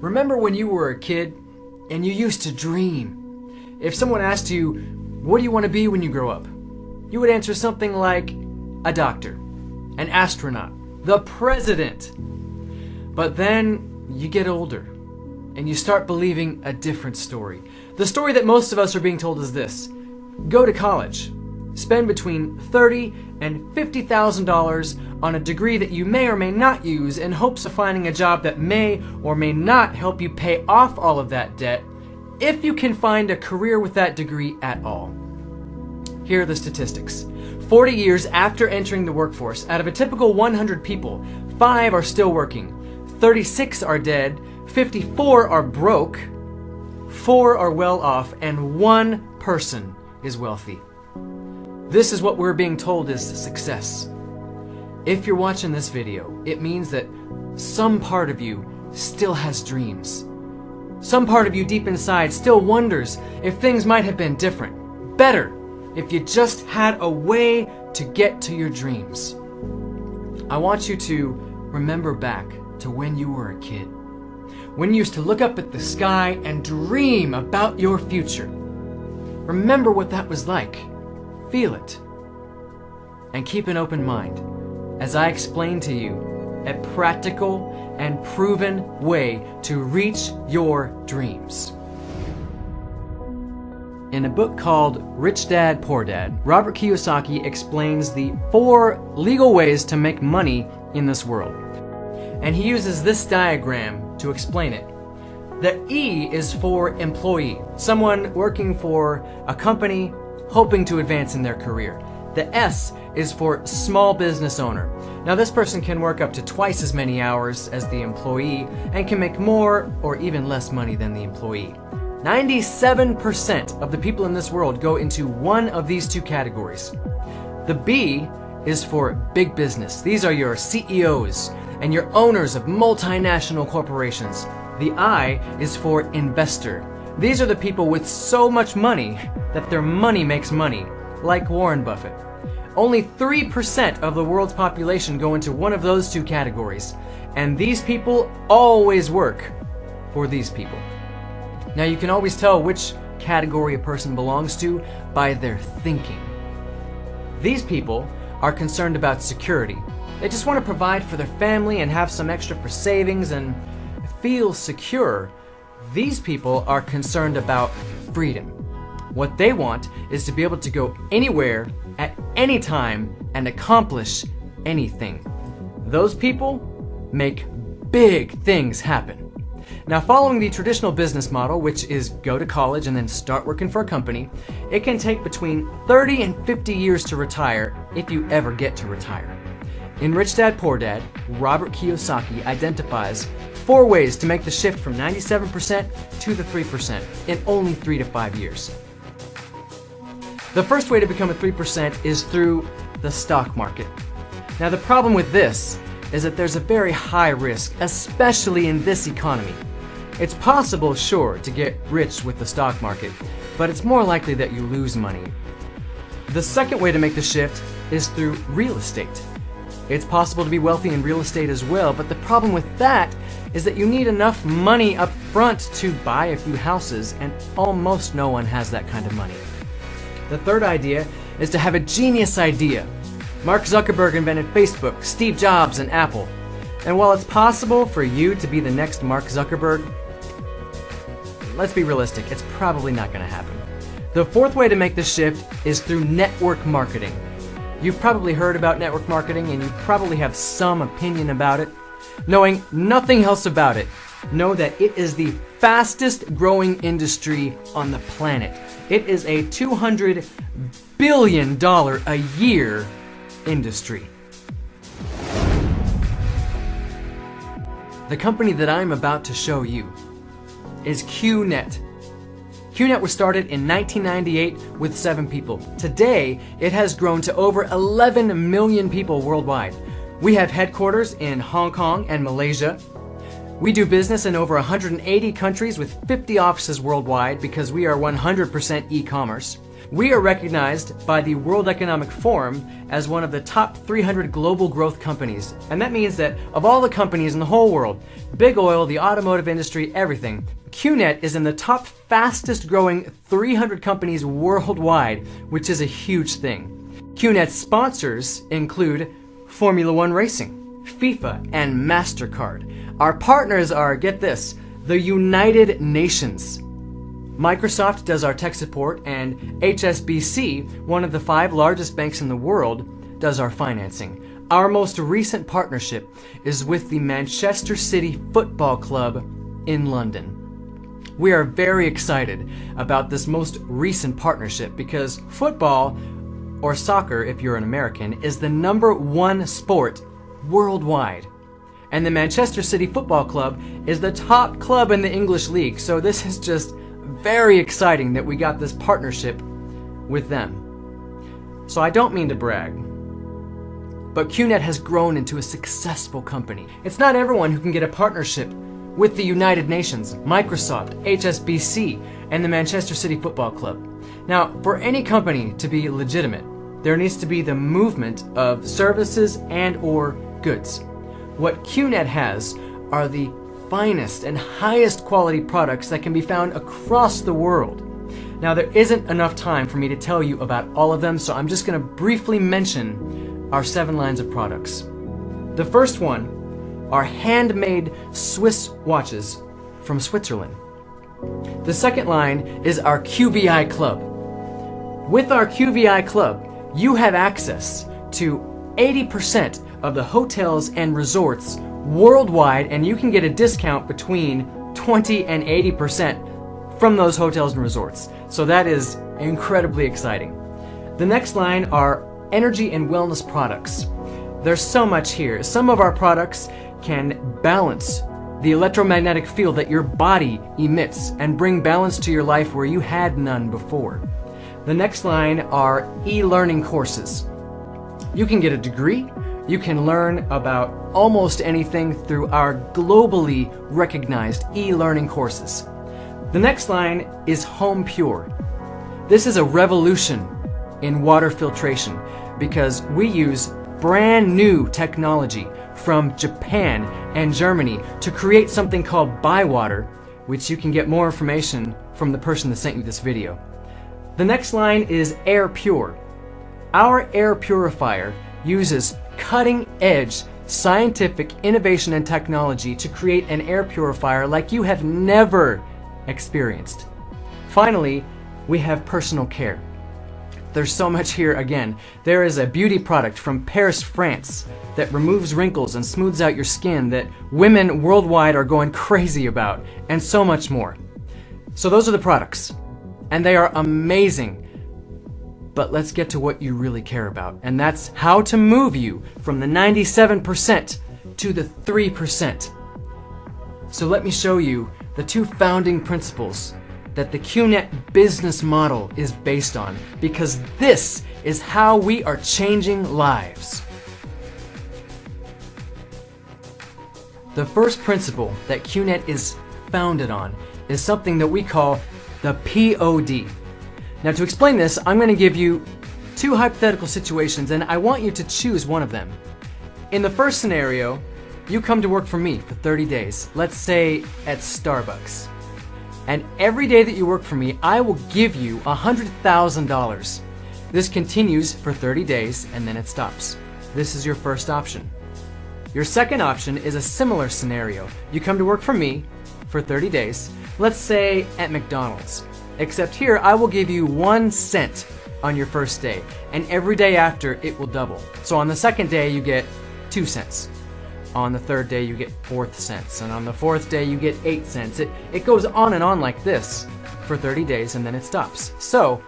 Remember when you were a kid and you used to dream? If someone asked you, what do you want to be when you grow up? You would answer something like a doctor, an astronaut, the president. But then you get older and you start believing a different story. The story that most of us are being told is this: go to college, spend between $30,000 and $50,000 on a degree that you may or may not use in hopes of finding a job that may or may not help you pay off all of that debt, if you can find a career with that degree at all. Here are the statistics. 40 years after entering the workforce, out of a typical 100 people, 5 are still working, 36 are dead, 54 are broke, 4 are well off, and 1 person is wealthy. This is what we're being told is success. If you're watching this video, it means that some part of you still has dreams. Some part of you deep inside still wonders if things might have been different, better, if you just had a way to get to your dreams. I want you to remember back to when you were a kid, when you used to look up at the sky and dream about your future. Remember what that was like. Feel it. And keep an open mind as I explain to you a practical and proven way to reach your dreams. In a book called Rich Dad, Poor Dad, Robert Kiyosaki explains the 4 legal ways to make money in this world. And he uses this diagram to explain it. The E is for employee, someone working for a company hoping to advance in their career. The S is for small business owner. Now this person can work up to twice as many hours as the employee and can make more or even less money than the employee. 97% of the people in this world go into one of these 2 categories. The B is for big business. These are your CEOs and your owners of multinational corporations. The I is for investor. These are the people with so much money that their money makes money, like Warren Buffett. Only 3% of the world's population go into one of those 2 categories, and these people always work for these people. Now you can always tell which category a person belongs to by their thinking. These people are concerned about security. They just want to provide for their family and have some extra for savings and feel secure. These people are concerned about freedom. What they want is to be able to go anywhere at any time and accomplish anything. Those people make big things happen. Now, following the traditional business model, which is go to college and then start working for a company, it can take between 30 and 50 years to retire if you ever get to retire. In Rich Dad, Poor Dad, Robert Kiyosaki identifies 4 ways to make the shift from 97% to the 3% in only 3 to 5 years. The first way to become a 3% is through the stock market. Now, the problem with this is that there's a very high risk, especially in this economy. It's possible, sure, to get rich with the stock market, but it's more likely that you lose money. The second way to make the shift is through real estate. It's possible to be wealthy in real estate as well, but the problem with that is that you need enough money up front to buy a few houses, and almost no one has that kind of money. The third idea is to have a genius idea. Mark Zuckerberg invented Facebook, Steve Jobs, and Apple. And while it's possible for you to be the next Mark Zuckerberg, let's be realistic, it's probably not going to happen. The fourth way to make the shift is through network marketing. You've probably heard about network marketing and you probably have some opinion about it. Knowing nothing else about it, know that it is the fastest growing industry on the planet. It is a $200 billion a year industry. The company that I'm about to show you is Qnet. Qnet was started in 1998 with 7 people. Today, it has grown to over 11 million people worldwide. We have headquarters in Hong Kong and Malaysia. We do business in over 180 countries with 50 offices worldwide because we are 100% e-commerce. We are recognized by the World Economic Forum as one of the top 300 global growth companies. And that means that of all the companies in the whole world, big oil, the automotive industry, everything, Qnet is in the top fastest growing 300 companies worldwide, which is a huge thing. Qnet's sponsors include Formula One Racing, FIFA, and MasterCard. Our partners are, get this, the United Nations. Microsoft does our tech support, and HSBC, one of the 5 largest banks in the world, does our financing. Our most recent partnership is with the Manchester City Football Club in London. We are very excited about this most recent partnership because football, or soccer if you're an American, is the #1 sport worldwide. And the Manchester City Football Club is the top club in the English League, so this is just very exciting that we got this partnership with them. So I don't mean to brag, but Qnet has grown into a successful company. It's not everyone who can get a partnership with the United Nations, Microsoft, HSBC, and the Manchester City Football Club. Now, for any company to be legitimate, there needs to be the movement of services and or goods. What Qnet has are the finest and highest quality products that can be found across the world. Now, there isn't enough time for me to tell you about all of them, so I'm just going to briefly mention our 7 lines of products. The first one are handmade Swiss watches from Switzerland. The second line is our QVI Club. With our QVI Club, you have access to 80% of the hotels and resorts worldwide, and you can get a discount between 20 and 80% from those hotels and resorts. So that is incredibly exciting. The next line are energy and wellness products. There's so much here. Some of our products can balance the electromagnetic field that your body emits and bring balance to your life where you had none before. The next line are e-learning courses. You can get a degree, you can learn about almost anything through our globally recognized e-learning courses. The next line is Home Pure. This is a revolution in water filtration because we use brand new technology from Japan and Germany to create something called Bywater, which you can get more information from the person that sent you this video. The next line is Air Pure. Our air purifier uses cutting-edge scientific innovation and technology to create an air purifier like you have never experienced. Finally, we have personal care. There's so much here again. There is a beauty product from Paris, France that removes wrinkles and smooths out your skin that women worldwide are going crazy about, and so much more. So those are the products, and they are amazing. But let's get to what you really care about, and that's how to move you from the 97% to the 3%. So let me show you the 2 founding principles that the Qnet business model is based on, because this is how we are changing lives. The first principle that Qnet is founded on is something that we call the POD. Now, to explain this, I'm going to give you 2 hypothetical situations, and I want you to choose one of them. In the first scenario, you come to work for me for 30 days, let's say at Starbucks. And every day that you work for me, I will give you $100,000. This continues for 30 days, and then it stops. This is your first option. Your second option is a similar scenario. You come to work for me for 30 days, let's say at McDonald's. Except here, I will give you 1 cent on your first day, and every day after, it will double. So on the second day, you get 2 cents. On the third day, you get 4 cents, and on the 4th day, you get 8 cents. It goes on and on like this for 30 days, and then it stops. So,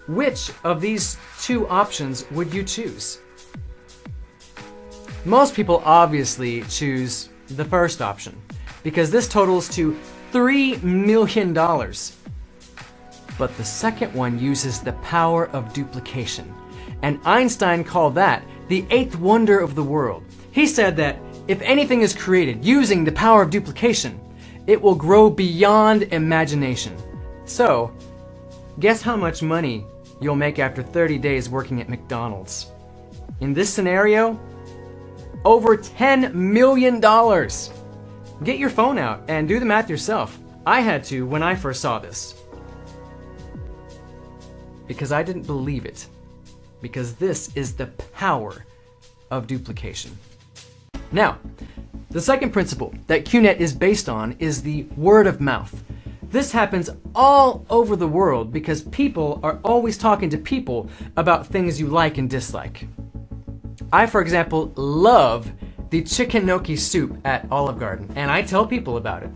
which of these 2 options would you choose? Most people obviously choose the first option, because this totals to $3 million. But the second one uses the power of duplication, and Einstein called that the 8th wonder of the world. He said that if anything is created using the power of duplication, it will grow beyond imagination. So, Guess how much money you'll make after 30 days working at McDonald's? In this scenario, over $10 million. Get your phone out and do the math yourself. I had to when I first saw this. Because I didn't believe it. Because this is the power of duplication. Now, the second principle that Qnet is based on is the word of mouth. This happens all over the world because people are always talking to people about things you like and dislike. I, for example, love the chicken gnocchi soup at Olive Garden, and I tell people about it.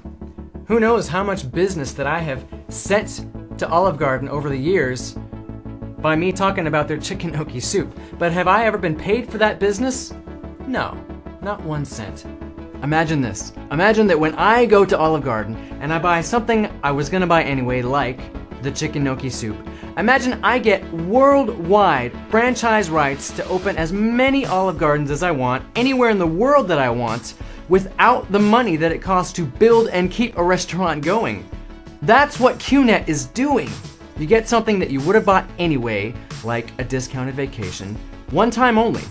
Who knows how much business that I have sent to Olive Garden over the years by me talking about their chicken gnocchi soup. But have I ever been paid for that business? No, not 1 cent. Imagine this. Imagine that when I go to Olive Garden and I buy something I was gonna buy anyway, like the chicken gnocchi soup. Imagine I get worldwide franchise rights to open as many Olive Gardens as I want, anywhere in the world that I want, without the money that it costs to build and keep a restaurant going. That's what Qnet is doing. You get something that you would have bought anyway, like a discounted vacation, one time only,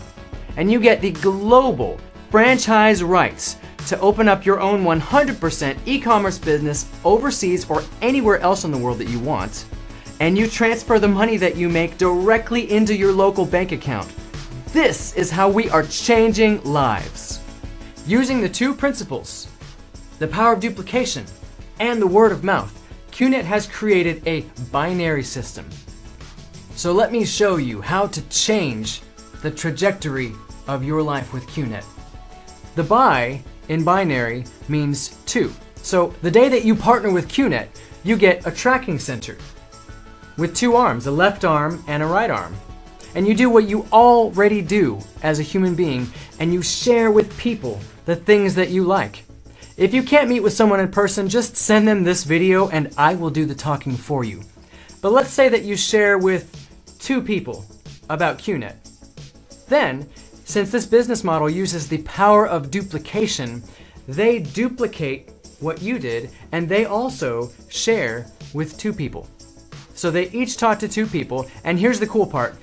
and you get the global franchise rights to open up your own 100% e-commerce business overseas or anywhere else in the world that you want, and you transfer the money that you make directly into your local bank account. This is how we are changing lives. Using the two principles, the power of duplication and the word of mouth, Qnet has created a binary system. So let me show you how to change the trajectory of your life with Qnet. The bi in binary means two. So the day that you partner with Qnet, you get a tracking center with two arms, a left arm and a right arm. And you do what you already do as a human being, and you share with people the things that you like. If you can't meet with someone in person, just send them this video and I will do the talking for you. But let's say that you share with 2 people about Qnet. Then, since this business model uses the power of duplication, they duplicate what you did and they also share with 2 people. So they each talk to 2 people, and here's the cool part.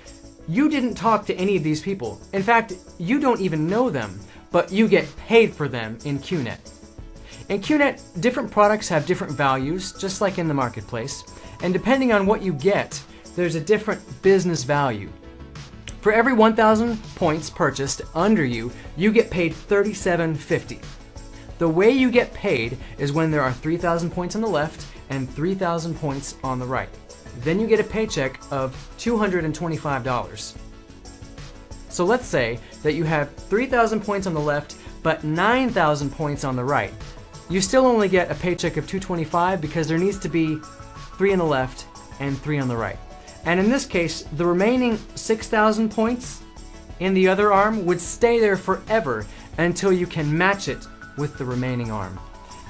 You didn't talk to any of these people. In fact, you don't even know them, but you get paid for them in Qnet. In Qnet, different products have different values, just like in the marketplace, and depending on what you get, there's a different business value. For every 1,000 points purchased under you, you get paid $37.50. The way you get paid is when there are 3,000 points on the left and 3,000 points on the right. Then you get a paycheck of $225. So let's say that you have 3,000 points on the left, but 9,000 points on the right. You still only get a paycheck of $225 because there needs to be 3 on the left and 3 on the right. And in this case, the remaining 6,000 points in the other arm would stay there forever until you can match it with the remaining arm.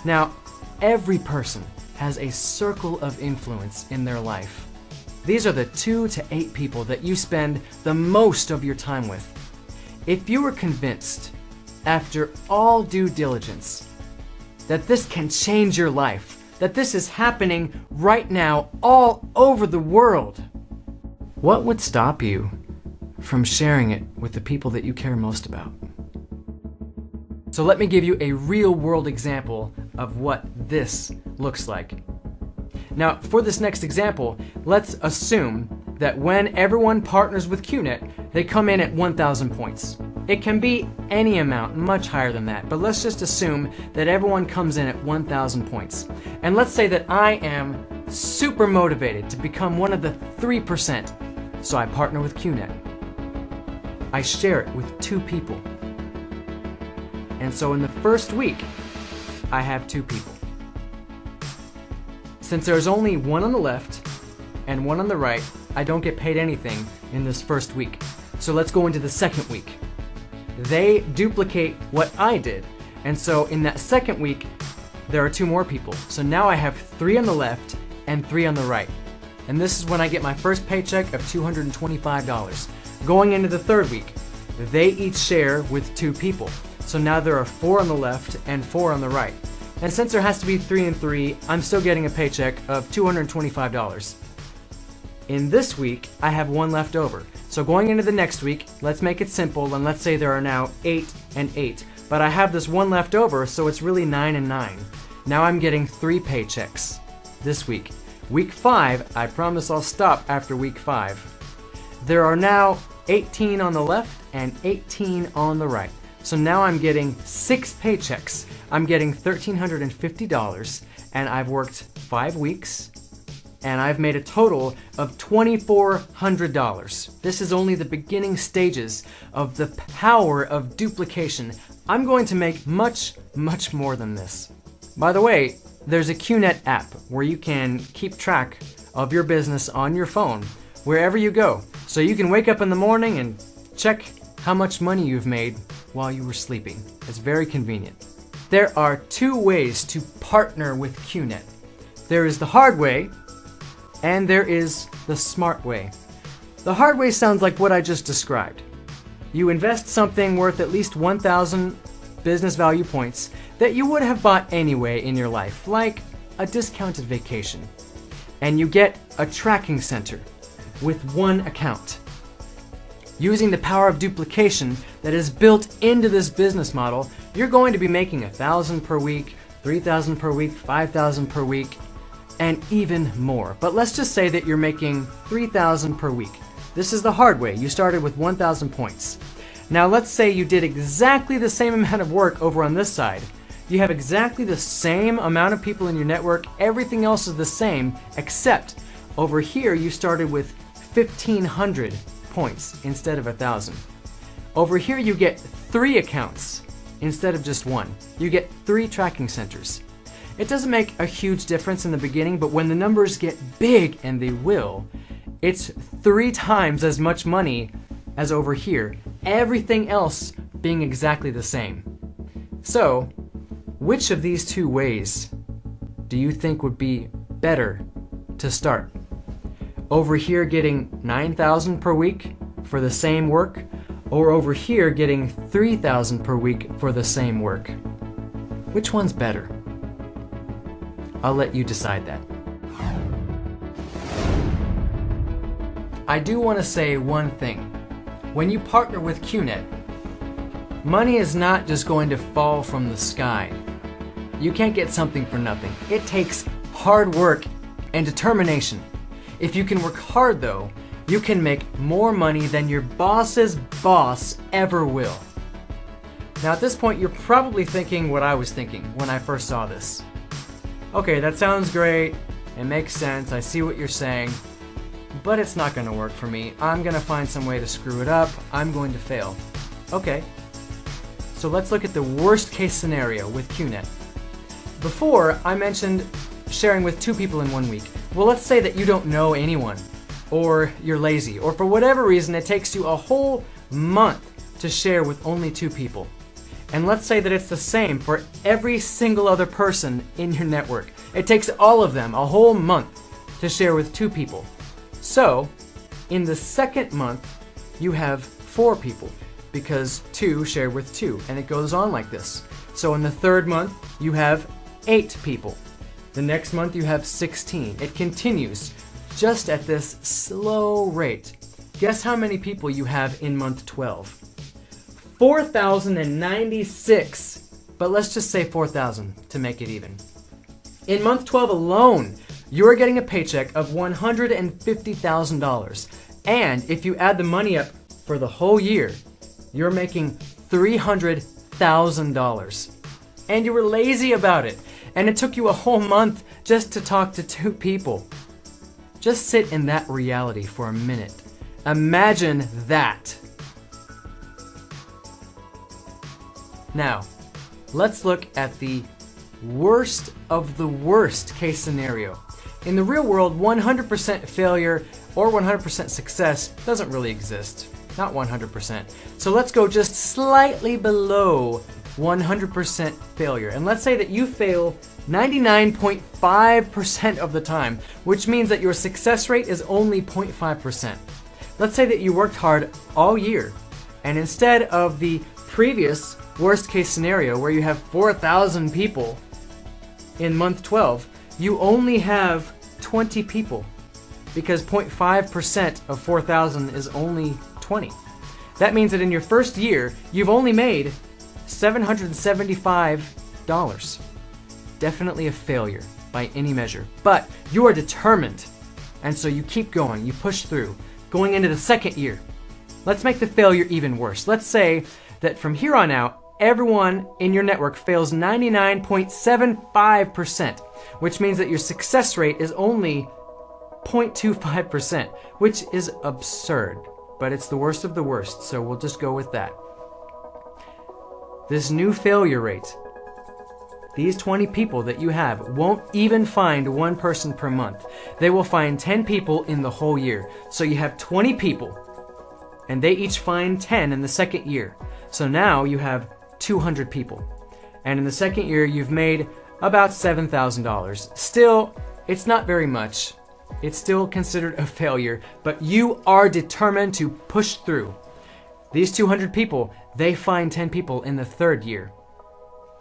Now, every person has a circle of influence in their life. These are the 2 to 8 people that you spend the most of your time with. If you were convinced, after all due diligence, that this can change your life, that this is happening right now all over the world, what would stop you from sharing it with the people that you care most about? So let me give you a real-world example of what this looks like. Now, for this next example, let's assume that when everyone partners with Qnet, they come in at 1,000 points. It can be any amount, much higher than that, but let's just assume that everyone comes in at 1,000 points. And let's say that I am super motivated to become one of the 3%, so I partner with Qnet. I share it with 2 people. And so in the first week, I have 2 people. Since there's only 1 on the left and 1 on the right, I don't get paid anything in this first week. So let's go into the second week. They duplicate what I did. And so in that second week, there are 2 more people. So now I have 3 on the left and 3 on the right. And this is when I get my first paycheck of $225. Going into the third week, they each share with 2 people. So now there are 4 on the left and 4 on the right. And since there has to be 3 and 3, I'm still getting a paycheck of $225. In this week, I have 1 left over. So going into the next week, let's make it simple, and let's say there are now 8 and 8. But I have this 1 left over, so it's really 9 and 9. Now I'm getting 3 paychecks this week. Week 5, I promise I'll stop after week 5. There are now 18 on the left and 18 on the right. So now I'm getting 6 paychecks. I'm getting $1,350, and I've worked 5 weeks, and I've made a total of $2,400. This is only the beginning stages of the power of duplication. I'm going to make much, much more than this. By the way, there's a Qnet app where you can keep track of your business on your phone wherever you go. So you can wake up in the morning and check how much money you've made while you were sleeping. It's very convenient. There are 2 ways to partner with Qnet. There is the hard way, and there is the smart way. The hard way sounds like what I just described. You invest something worth at least 1,000 business value points that you would have bought anyway in your life, like a discounted vacation. And you get a tracking center with 1 account. Using the power of duplication that is built into this business model, you're going to be making 1,000 per week, 3,000 per week, 5,000 per week, and even more. But let's just say that you're making 3,000 per week. This is the hard way. You started with 1,000 points. Now let's say you did exactly the same amount of work over on this side. You have exactly the same amount of people in your network. Everything else is the same, except over here you started with 1,500 points instead of 1,000. Over here you get 3 accounts instead of just 1. You get 3 tracking centers. It doesn't make a huge difference in the beginning, but when the numbers get big, and they will, it's 3 times as much money as over here, everything else being exactly the same. So, which of these 2 ways do you think would be better to start? Over here getting 9,000 per week for the same work, or over here getting 3,000 per week for the same work? Which one's better? I'll let you decide that. I do want to say one thing. When you partner with Qnet, money is not just going to fall from the sky. You can't get something for nothing. It takes hard work and determination. If you can work hard though, you can make more money than your boss's boss ever will. Now at this point, you're probably thinking what I was thinking when I first saw this. Okay, that sounds great. It makes sense. I see what you're saying. But it's not going to work for me. I'm going to find some way to screw it up. I'm going to fail. Okay. So let's look at the worst case scenario with Qnet. Before, I mentioned sharing with 2 people in 1 week. Well, let's say that you don't know anyone, or you're lazy, or for whatever reason it takes you a whole month to share with only 2 people. And let's say that it's the same for every single other person in your network. It takes all of them a whole month to share with 2 people. So, in the second month, you have 4 people, because 2 share with 2, and it goes on like this. So in the third month, you have 8 people. The next month, you have 16. It continues just at this slow rate. Guess how many people you have in month 12? 4,096, but let's just say 4,000 to make it even. In month 12 alone, you're getting a paycheck of $150,000. And if you add the money up for the whole year, you're making $300,000. And you were lazy about it, and it took you a whole month just to talk to 2 people. Just sit in that reality for a minute. Imagine that. Now, let's look at the worst of the worst case scenario. In the real world, 100% failure or 100% success doesn't really exist. Not 100%. So let's go just slightly below 100% failure. And let's say that you fail 99.5% of the time, which means that your success rate is only 0.5%. Let's say that you worked hard all year, and instead of the previous worst case scenario where you have 4,000 people in month 12, you only have 20 people. because 0.5% of 4,000 is only 20. That means that in your first year, you've only made $775. Definitely a failure by any measure, but you are determined, and so you keep going, you push through. Going into the second year, let's make the failure even worse. Let's say that from here on out, everyone in your network fails 99.75%, which means that your success rate is only 0.25%, which is absurd, but it's the worst of the worst, so we'll just go with that. This new failure rate, these 20 people that you have won't even find one person per month. They will find 10 people in the whole year. So you have 20 people, and they each find 10 in the second year. So now you have 200 people. And in the second year, you've made about $7,000. Still, it's not very much. It's still considered a failure, but you are determined to push through. These 200 people, they find 10 people in the third year.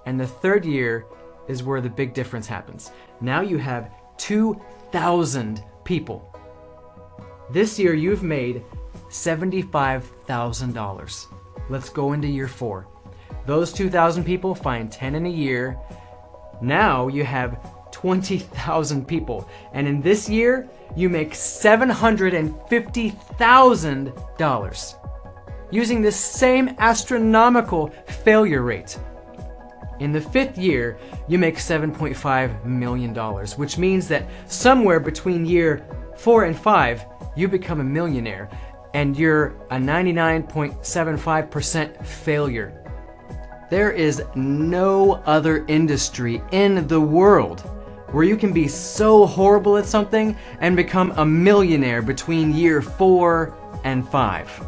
And the third year is where the big difference happens. Now you have 2,000 people. This year you've made $75,000. Let's go into year 4. Those 2,000 people find 10 in a year. Now you have 20,000 people. And in this year, you make $750,000 using this same astronomical failure rate. In the 5th year, you make $7.5 million, which means that somewhere between year 4 and 5, you become a millionaire, and you're a 99.75% failure. There is no other industry in the world where you can be so horrible at something and become a millionaire between year 4 and 5.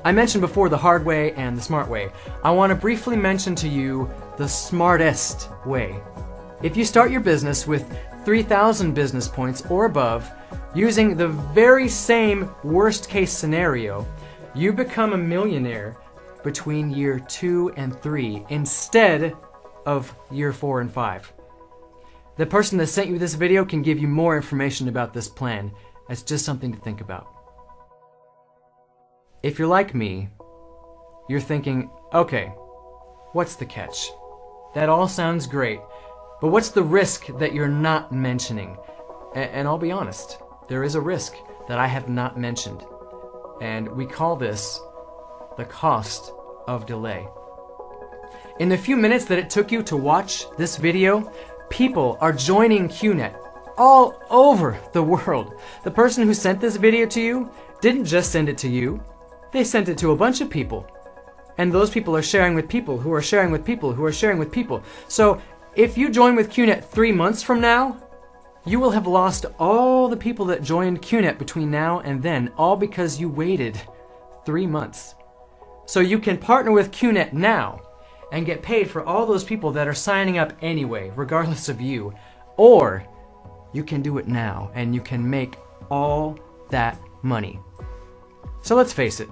I mentioned before the hard way and the smart way. I want to briefly mention to you the smartest way. If you start your business with 3,000 business points or above, using the very same worst case scenario, you become a millionaire between year 2 and 3 instead of year 4 and 5. The person that sent you this video can give you more information about this plan. It's just something to think about. If you're like me, you're thinking, okay, what's the catch? That all sounds great, but what's the risk that you're not mentioning? And I'll be honest, there is a risk that I have not mentioned, and we call this the cost of delay. In the few minutes that it took you to watch this video, people are joining Qnet all over the world. The person who sent this video to you didn't just send it to you. They sent it to a bunch of people. And those people are sharing with people who are sharing with people who are sharing with people. So if you join with Qnet 3 months from now, you will have lost all the people that joined Qnet between now and then, all because you waited 3 months. So you can partner with Qnet now and get paid for all those people that are signing up anyway, regardless of you. Or you can do it now and you can make all that money. So let's face it,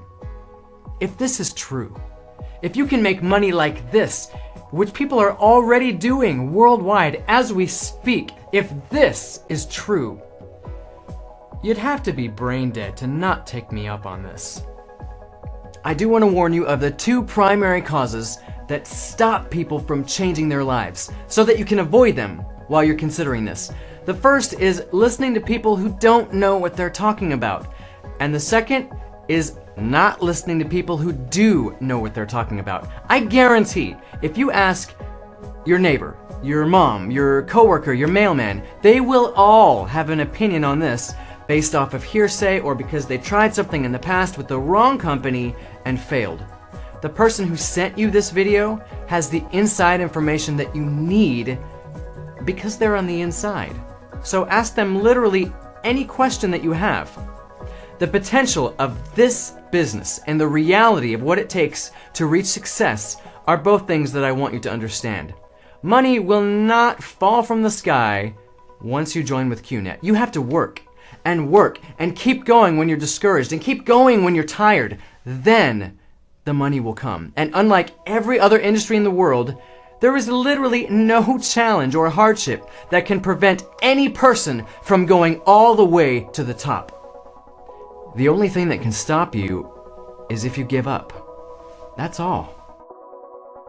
if this is true, if you can make money like this, which people are already doing worldwide as we speak, if this is true, you'd have to be brain dead to not take me up on this. I do want to warn you of the 2 primary causes that stop people from changing their lives, so that you can avoid them while you're considering this. The first is listening to people who don't know what they're talking about. And the second is not listening to people who do know what they're talking about. I guarantee, if you ask your neighbor, your mom, your coworker, your mailman, they will all have an opinion on this based off of hearsay or because they tried something in the past with the wrong company and failed. The person who sent you this video has the inside information that you need because they're on the inside. So ask them literally any question that you have. The potential of this business and the reality of what it takes to reach success are both things that I want you to understand. Money will not fall from the sky once you join with Qnet. You have to work and keep going when you're discouraged and keep going when you're tired. Then the money will come. And unlike every other industry in the world, There is literally no challenge or hardship that can prevent any person from going all the way to the top. The only thing that can stop you is if you give up. That's all.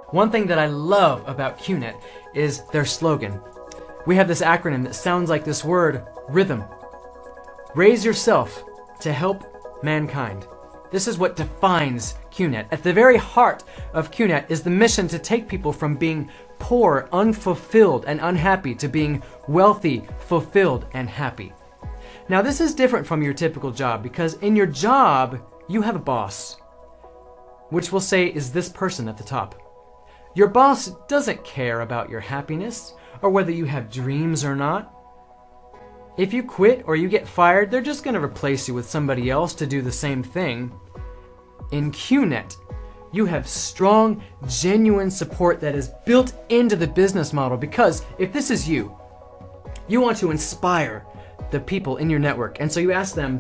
One thing that I love about Qnet is their slogan. We have this acronym that sounds like this word, rhythm. Raise yourself to help mankind. This is what defines Qnet. At the very heart of Qnet is the mission to take people from being poor, unfulfilled, and unhappy to being wealthy, fulfilled, and happy. Now, this is different from your typical job because in your job, you have a boss, which we'll say is this person at the top. Your boss doesn't care about your happiness or whether you have dreams or not. If you quit or you get fired, they're just going to replace you with somebody else to do the same thing. In Qnet, you have strong, genuine support that is built into the business model because if this is you want to inspire the people in your network. And so you ask them,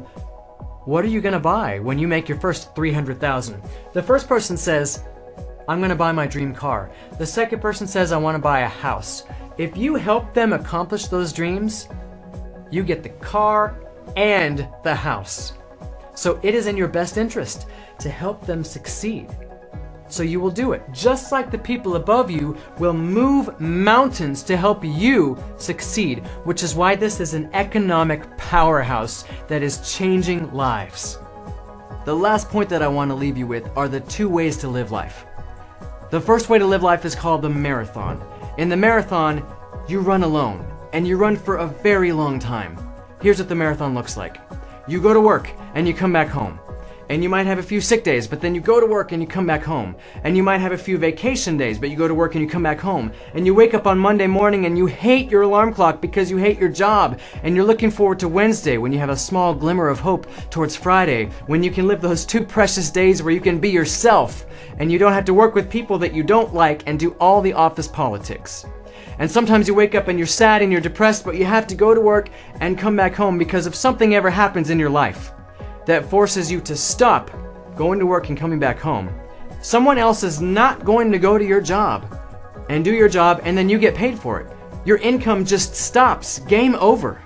what are you going to buy when you make your first 300,000? The first person says, I'm going to buy my dream car. The second person says, I want to buy a house. If you help them accomplish those dreams, you get the car and the house. So it is in your best interest to help them succeed. So you will do it, just like the people above you will move mountains to help you succeed, which is why this is an economic powerhouse that is changing lives. The last point that I want to leave you with are the two ways to live life. The first way to live life is called the marathon. In the marathon, you run alone, and you run for a very long time. Here's what the marathon looks like. You go to work, and you come back home. And you might have a few sick days, but then you go to work and you come back home. And you might have a few vacation days, but you go to work and you come back home. And you wake up on Monday morning and you hate your alarm clock because you hate your job. And you're looking forward to Wednesday when you have a small glimmer of hope towards Friday, when you can live those 2 precious days where you can be yourself and you don't have to work with people that you don't like and do all the office politics. And sometimes you wake up and you're sad and you're depressed, but you have to go to work and come back home because if something ever happens in your life that forces you to stop going to work and coming back home, someone else is not going to go to your job and do your job and then you get paid for it. Your income just stops. Game over.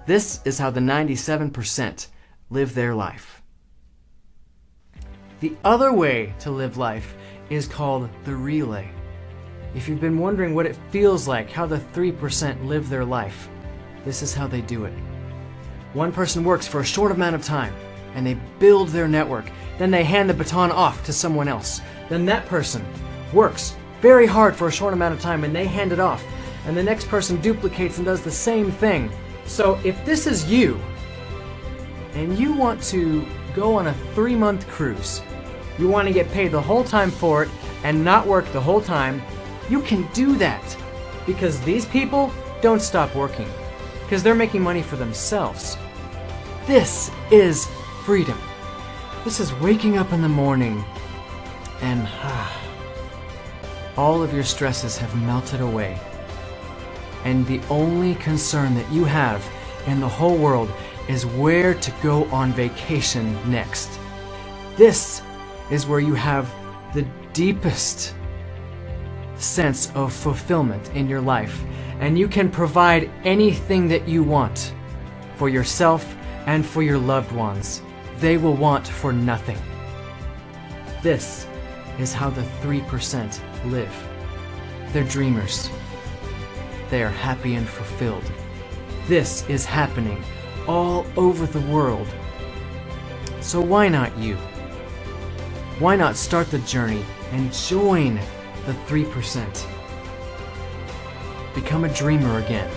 This is how the 97% live their life. The other way to live life is called the relay. If you've been wondering what it feels like, how the 3% live their life, this is how they do it. One person works for a short amount of time and they build their network. Then they hand the baton off to someone else. Then that person works very hard for a short amount of time and they hand it off. And the next person duplicates and does the same thing. So if this is you and you want to go on a 3-month cruise, you want to get paid the whole time for it and not work the whole time, you can do that because these people don't stop working. Because they're making money for themselves. This is freedom. This is waking up in the morning and all of your stresses have melted away. And the only concern that you have in the whole world is where to go on vacation next. This is where you have the deepest sense of fulfillment in your life. And you can provide anything that you want for yourself and for your loved ones. They will want for nothing. This is how the 3% live. They're dreamers. They are happy and fulfilled. This is happening all over the world. So why not you? Why not start the journey and join the 3%? Become a dreamer again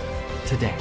today.